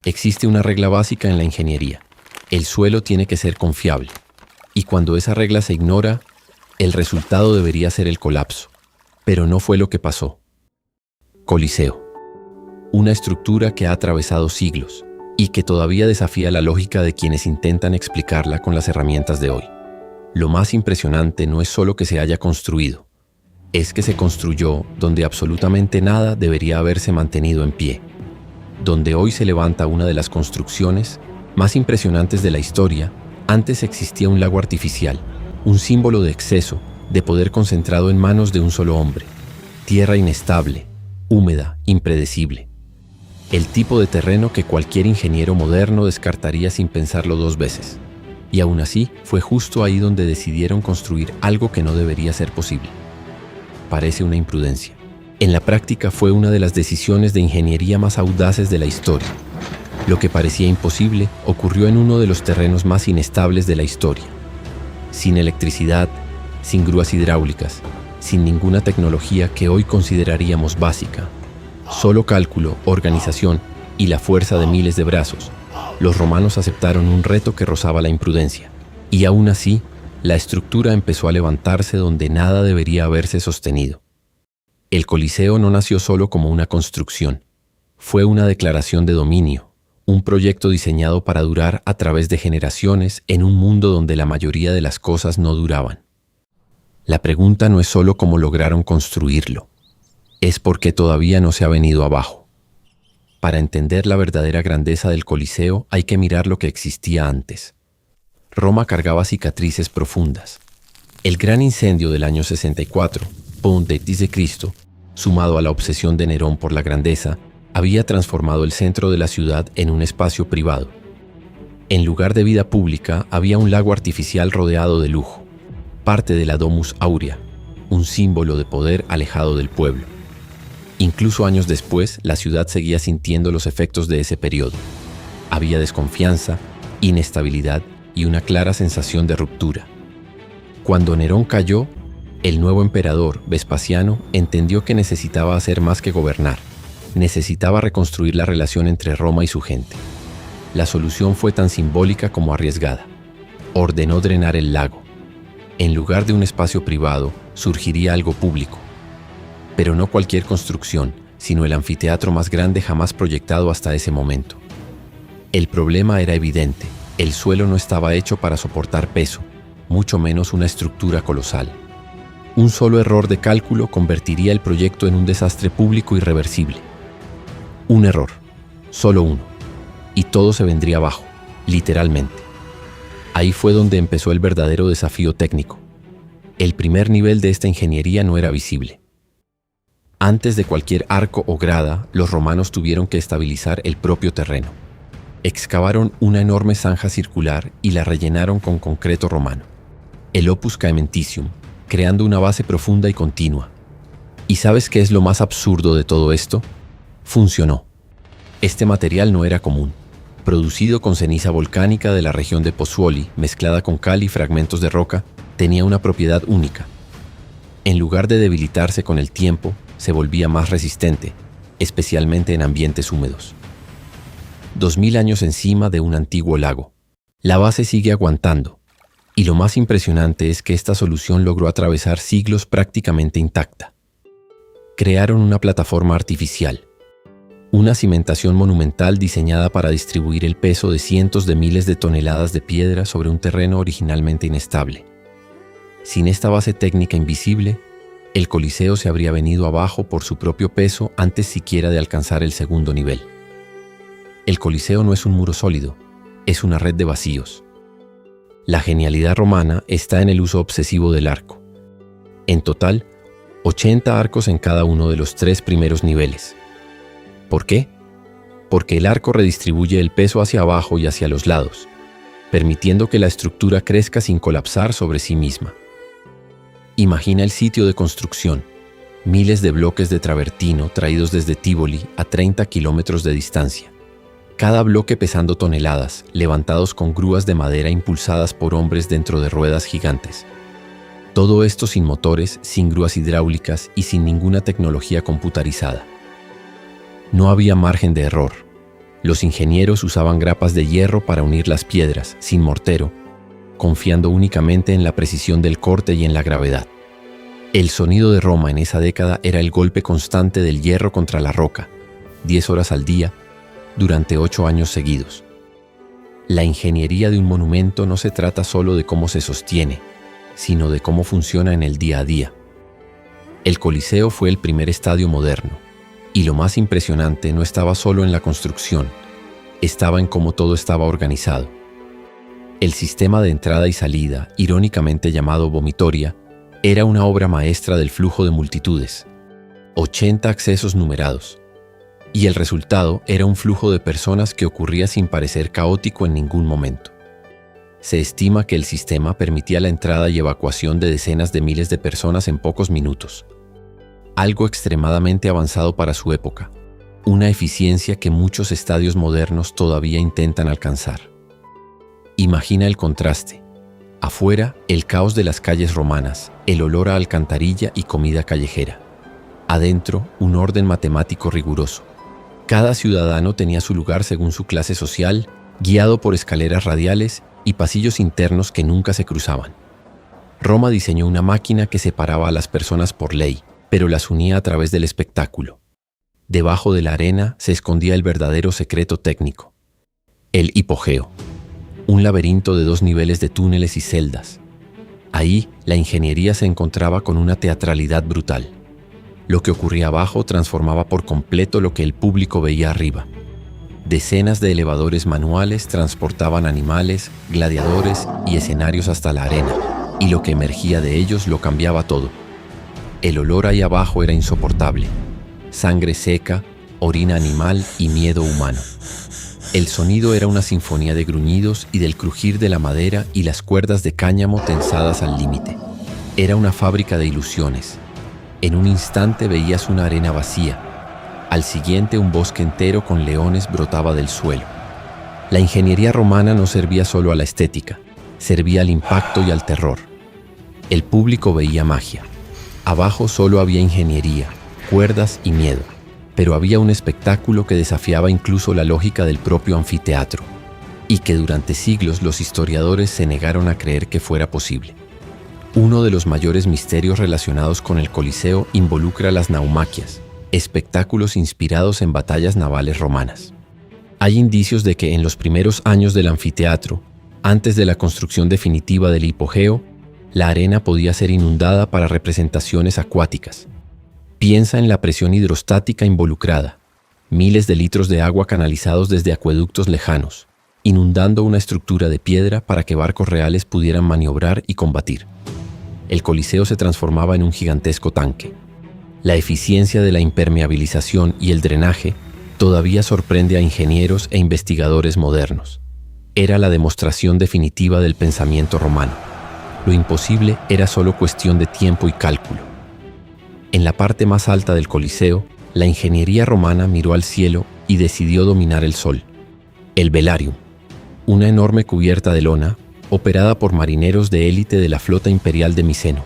Existe una regla básica en la ingeniería. El suelo tiene que ser confiable. Y cuando esa regla se ignora, el resultado debería ser el colapso. Pero no fue lo que pasó. Coliseo. Una estructura que ha atravesado siglos y que todavía desafía la lógica de quienes intentan explicarla con las herramientas de hoy. Lo más impresionante no es solo que se haya construido, es que se construyó donde absolutamente nada debería haberse mantenido en pie. Donde hoy se levanta una de las construcciones más impresionantes de la historia, antes existía un lago artificial, un símbolo de exceso, de poder concentrado en manos de un solo hombre. Tierra inestable, húmeda, impredecible. El tipo de terreno que cualquier ingeniero moderno descartaría sin pensarlo dos veces. Y aún así, fue justo ahí donde decidieron construir algo que no debería ser posible. Parece una imprudencia. En la práctica fue una de las decisiones de ingeniería más audaces de la historia. Lo que parecía imposible ocurrió en uno de los terrenos más inestables de la historia. Sin electricidad, sin grúas hidráulicas, sin ninguna tecnología que hoy consideraríamos básica. Solo cálculo, organización y la fuerza de miles de brazos. Los romanos aceptaron un reto que rozaba la imprudencia. Y aún así, la estructura empezó a levantarse donde nada debería haberse sostenido. El Coliseo no nació solo como una construcción. Fue una declaración de dominio, un proyecto diseñado para durar a través de generaciones en un mundo donde la mayoría de las cosas no duraban. La pregunta no es solo cómo lograron construirlo, es por qué todavía no se ha venido abajo. Para entender la verdadera grandeza del Coliseo hay que mirar lo que existía antes. Roma cargaba cicatrices profundas. El gran incendio del año 64, a.C., sumado a la obsesión de Nerón por la grandeza, había transformado el centro de la ciudad en un espacio privado. En lugar de vida pública había un lago artificial rodeado de lujo, parte de la Domus Aurea, un símbolo de poder alejado del pueblo. Incluso años después, la ciudad seguía sintiendo los efectos de ese periodo. Había desconfianza, inestabilidad y una clara sensación de ruptura. Cuando Nerón cayó, el nuevo emperador, Vespasiano, entendió que necesitaba hacer más que gobernar. Necesitaba reconstruir la relación entre Roma y su gente. La solución fue tan simbólica como arriesgada. Ordenó drenar el lago. En lugar de un espacio privado, surgiría algo público. Pero no cualquier construcción, sino el anfiteatro más grande jamás proyectado hasta ese momento. El problema era evidente. El suelo no estaba hecho para soportar peso, mucho menos una estructura colosal. Un solo error de cálculo convertiría el proyecto en un desastre público irreversible. Un error, solo uno, y todo se vendría abajo, literalmente. Ahí fue donde empezó el verdadero desafío técnico. El primer nivel de esta ingeniería no era visible. Antes de cualquier arco o grada, los romanos tuvieron que estabilizar el propio terreno. Excavaron una enorme zanja circular y la rellenaron con concreto romano, el Opus Caementicium, creando una base profunda y continua. ¿Y sabes qué es lo más absurdo de todo esto? Funcionó. Este material no era común. Producido con ceniza volcánica de la región de Pozzuoli, mezclada con cal y fragmentos de roca, tenía una propiedad única. En lugar de debilitarse con el tiempo, se volvía más resistente, especialmente en ambientes húmedos. 2000 años encima de un antiguo lago. La base sigue aguantando. Y lo más impresionante es que esta solución logró atravesar siglos prácticamente intacta. Crearon una plataforma artificial, una cimentación monumental diseñada para distribuir el peso de cientos de miles de toneladas de piedra sobre un terreno originalmente inestable. Sin esta base técnica invisible, el Coliseo se habría venido abajo por su propio peso antes siquiera de alcanzar el segundo nivel. El Coliseo no es un muro sólido, es una red de vacíos. La genialidad romana está en el uso obsesivo del arco. En total, 80 arcos en cada uno de los 3 primeros niveles. ¿Por qué? Porque el arco redistribuye el peso hacia abajo y hacia los lados, permitiendo que la estructura crezca sin colapsar sobre sí misma. Imagina el sitio de construcción, miles de bloques de travertino traídos desde Tívoli a 30 kilómetros de distancia. Cada bloque pesando toneladas, levantados con grúas de madera impulsadas por hombres dentro de ruedas gigantes. Todo esto sin motores, sin grúas hidráulicas y sin ninguna tecnología computarizada. No había margen de error. Los ingenieros usaban grapas de hierro para unir las piedras, sin mortero, confiando únicamente en la precisión del corte y en la gravedad. El sonido de Roma en esa década era el golpe constante del hierro contra la roca, 10 horas al día, durante 8 años seguidos. La ingeniería de un monumento no se trata solo de cómo se sostiene, sino de cómo funciona en el día a día. El Coliseo fue el primer estadio moderno, y lo más impresionante no estaba solo en la construcción, estaba en cómo todo estaba organizado. El sistema de entrada y salida, irónicamente llamado vomitoria, era una obra maestra del flujo de multitudes, 80 accesos numerados, y el resultado era un flujo de personas que ocurría sin parecer caótico en ningún momento. Se estima que el sistema permitía la entrada y evacuación de decenas de miles de personas en pocos minutos, algo extremadamente avanzado para su época, una eficiencia que muchos estadios modernos todavía intentan alcanzar. Imagina el contraste. Afuera, el caos de las calles romanas, el olor a alcantarilla y comida callejera. Adentro, un orden matemático riguroso. Cada ciudadano tenía su lugar según su clase social, guiado por escaleras radiales y pasillos internos que nunca se cruzaban. Roma diseñó una máquina que separaba a las personas por ley, pero las unía a través del espectáculo. Debajo de la arena se escondía el verdadero secreto técnico: el hipogeo, un laberinto de 2 niveles de túneles y celdas. Ahí, la ingeniería se encontraba con una teatralidad brutal. Lo que ocurría abajo transformaba por completo lo que el público veía arriba. Decenas de elevadores manuales transportaban animales, gladiadores y escenarios hasta la arena, y lo que emergía de ellos lo cambiaba todo. El olor ahí abajo era insoportable: sangre seca, orina animal y miedo humano. El sonido era una sinfonía de gruñidos y del crujir de la madera y las cuerdas de cáñamo tensadas al límite. Era una fábrica de ilusiones. En un instante veías una arena vacía. Al siguiente, un bosque entero con leones brotaba del suelo. La ingeniería romana no servía solo a la estética, servía al impacto y al terror. El público veía magia. Abajo solo había ingeniería, cuerdas y miedo, pero había un espectáculo que desafiaba incluso la lógica del propio anfiteatro, y que durante siglos los historiadores se negaron a creer que fuera posible. Uno de los mayores misterios relacionados con el Coliseo involucra las naumaquias, espectáculos inspirados en batallas navales romanas. Hay indicios de que en los primeros años del anfiteatro, antes de la construcción definitiva del hipogeo, la arena podía ser inundada para representaciones acuáticas. Piensa en la presión hidrostática involucrada, miles de litros de agua canalizados desde acueductos lejanos, inundando una estructura de piedra para que barcos reales pudieran maniobrar y combatir. El Coliseo se transformaba en un gigantesco tanque. La eficiencia de la impermeabilización y el drenaje todavía sorprende a ingenieros e investigadores modernos. Era la demostración definitiva del pensamiento romano. Lo imposible era solo cuestión de tiempo y cálculo. En la parte más alta del Coliseo, la ingeniería romana miró al cielo y decidió dominar el sol. El velarium, una enorme cubierta de lona, operada por marineros de élite de la flota imperial de Miceno.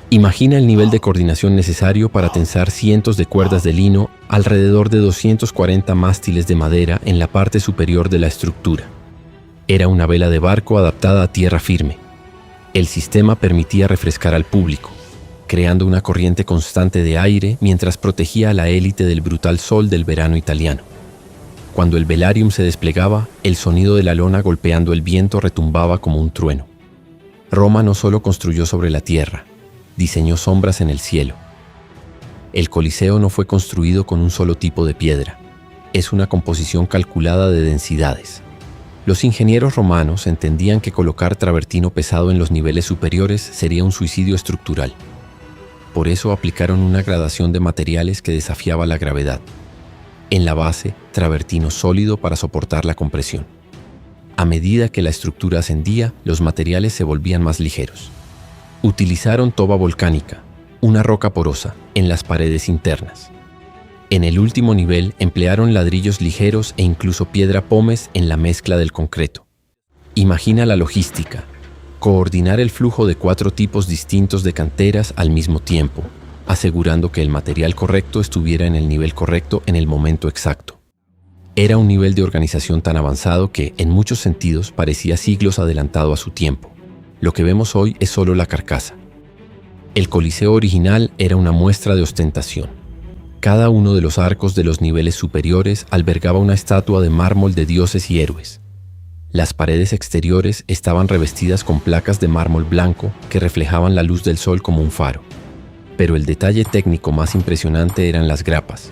Imagina el nivel de coordinación necesario para tensar cientos de cuerdas de lino alrededor de 240 mástiles de madera en la parte superior de la estructura. Era una vela de barco adaptada a tierra firme. El sistema permitía refrescar al público, creando una corriente constante de aire mientras protegía a la élite del brutal sol del verano italiano. Cuando el velarium se desplegaba, el sonido de la lona golpeando el viento retumbaba como un trueno. Roma no solo construyó sobre la tierra, diseñó sombras en el cielo. El Coliseo no fue construido con un solo tipo de piedra. Es una composición calculada de densidades. Los ingenieros romanos entendían que colocar travertino pesado en los niveles superiores sería un suicidio estructural. Por eso aplicaron una gradación de materiales que desafiaba la gravedad. En la base, travertino sólido para soportar la compresión. A medida que la estructura ascendía, los materiales se volvían más ligeros. Utilizaron toba volcánica, una roca porosa, en las paredes internas. En el último nivel emplearon ladrillos ligeros e incluso piedra pómez en la mezcla del concreto. Imagina la logística: coordinar el flujo de 4 tipos distintos de canteras al mismo tiempo, asegurando que el material correcto estuviera en el nivel correcto en el momento exacto. Era un nivel de organización tan avanzado que, en muchos sentidos, parecía siglos adelantado a su tiempo. Lo que vemos hoy es solo la carcasa. El Coliseo original era una muestra de ostentación. Cada uno de los arcos de los niveles superiores albergaba una estatua de mármol de dioses y héroes. Las paredes exteriores estaban revestidas con placas de mármol blanco que reflejaban la luz del sol como un faro. Pero el detalle técnico más impresionante eran las grapas.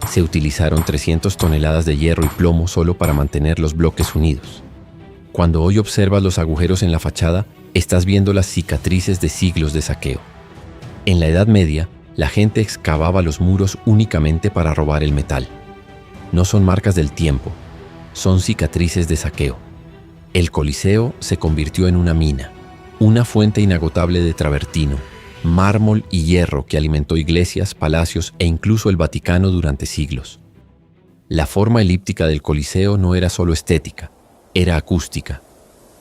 Se utilizaron 300 toneladas de hierro y plomo solo para mantener los bloques unidos. Cuando hoy observas los agujeros en la fachada, estás viendo las cicatrices de siglos de saqueo. En la Edad Media, la gente excavaba los muros únicamente para robar el metal. No son marcas del tiempo, son cicatrices de saqueo. El Coliseo se convirtió en una mina, una fuente inagotable de travertino, mármol y hierro que alimentó iglesias, palacios e incluso el Vaticano durante siglos. La forma elíptica del Coliseo no era solo estética, era acústica.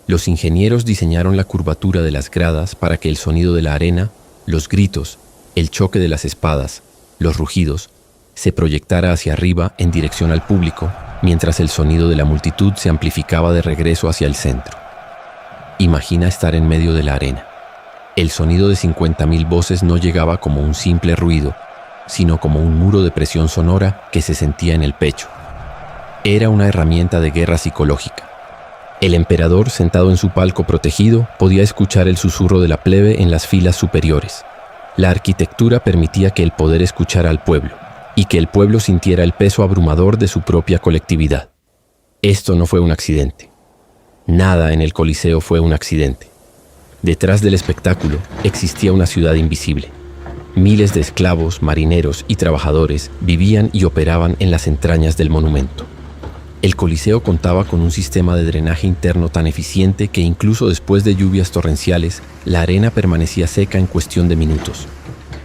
Los ingenieros diseñaron la curvatura de las gradas para que el sonido de la arena, los gritos, el choque de las espadas, los rugidos, se proyectara hacia arriba en dirección al público, mientras el sonido de la multitud se amplificaba de regreso hacia el centro. Imagina estar en medio de la arena. El sonido de 50.000 voces no llegaba como un simple ruido, sino como un muro de presión sonora que se sentía en el pecho. Era una herramienta de guerra psicológica. El emperador, sentado en su palco protegido, podía escuchar el susurro de la plebe en las filas superiores. La arquitectura permitía que el poder escuchara al pueblo, y que el pueblo sintiera el peso abrumador de su propia colectividad. Esto no fue un accidente. Nada en el Coliseo fue un accidente. Detrás del espectáculo existía una ciudad invisible. Miles de esclavos, marineros y trabajadores vivían y operaban en las entrañas del monumento. El Coliseo contaba con un sistema de drenaje interno tan eficiente que incluso después de lluvias torrenciales, la arena permanecía seca en cuestión de minutos.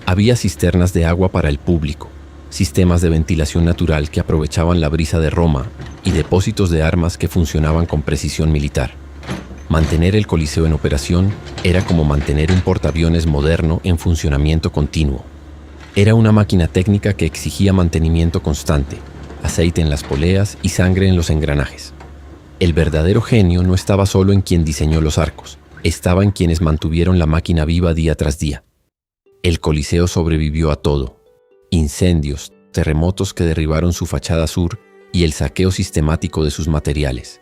Había cisternas de agua para el público, sistemas de ventilación natural que aprovechaban la brisa de Roma y depósitos de armas que funcionaban con precisión militar. Mantener el Coliseo en operación era como mantener un portaaviones moderno en funcionamiento continuo. Era una máquina técnica que exigía mantenimiento constante, aceite en las poleas y sangre en los engranajes. El verdadero genio no estaba solo en quien diseñó los arcos, estaba en quienes mantuvieron la máquina viva día tras día. El Coliseo sobrevivió a todo: incendios, terremotos que derribaron su fachada sur y el saqueo sistemático de sus materiales.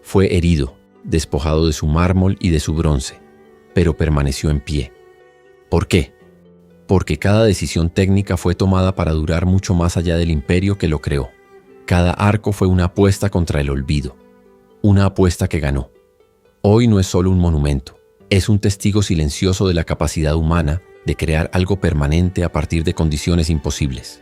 Fue herido, despojado de su mármol y de su bronce, pero permaneció en pie. ¿Por qué? Porque cada decisión técnica fue tomada para durar mucho más allá del imperio que lo creó. Cada arco fue una apuesta contra el olvido, una apuesta que ganó. Hoy no es solo un monumento, es un testigo silencioso de la capacidad humana de crear algo permanente a partir de condiciones imposibles.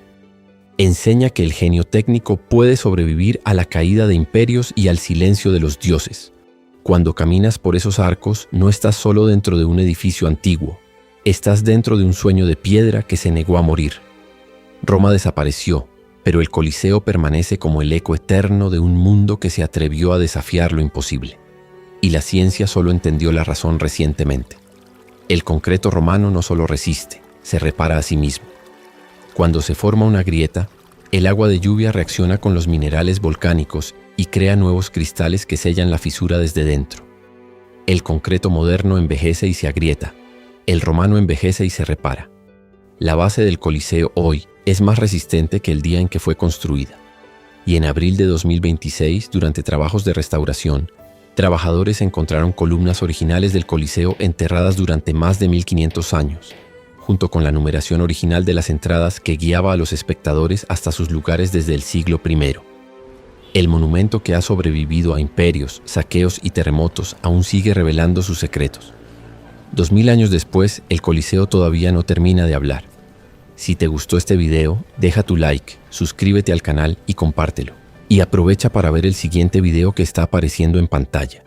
Enseña que el genio técnico puede sobrevivir a la caída de imperios y al silencio de los dioses. Cuando caminas por esos arcos, no estás solo dentro de un edificio antiguo, estás dentro de un sueño de piedra que se negó a morir. Roma desapareció, pero el Coliseo permanece como el eco eterno de un mundo que se atrevió a desafiar lo imposible. Y la ciencia solo entendió la razón recientemente. El concreto romano no solo resiste, se repara a sí mismo. Cuando se forma una grieta, el agua de lluvia reacciona con los minerales volcánicos y crea nuevos cristales que sellan la fisura desde dentro. El concreto moderno envejece y se agrieta. El romano envejece y se repara. La base del Coliseo hoy es más resistente que el día en que fue construida. Y en abril de 2026, durante trabajos de restauración, trabajadores encontraron columnas originales del Coliseo enterradas durante más de 1500 años, junto con la numeración original de las entradas que guiaba a los espectadores hasta sus lugares desde el siglo I. El monumento que ha sobrevivido a imperios, saqueos y terremotos aún sigue revelando sus secretos. 2000 años después, el Coliseo todavía no termina de hablar. Si te gustó este video, deja tu like, suscríbete al canal y compártelo. Y aprovecha para ver el siguiente video que está apareciendo en pantalla.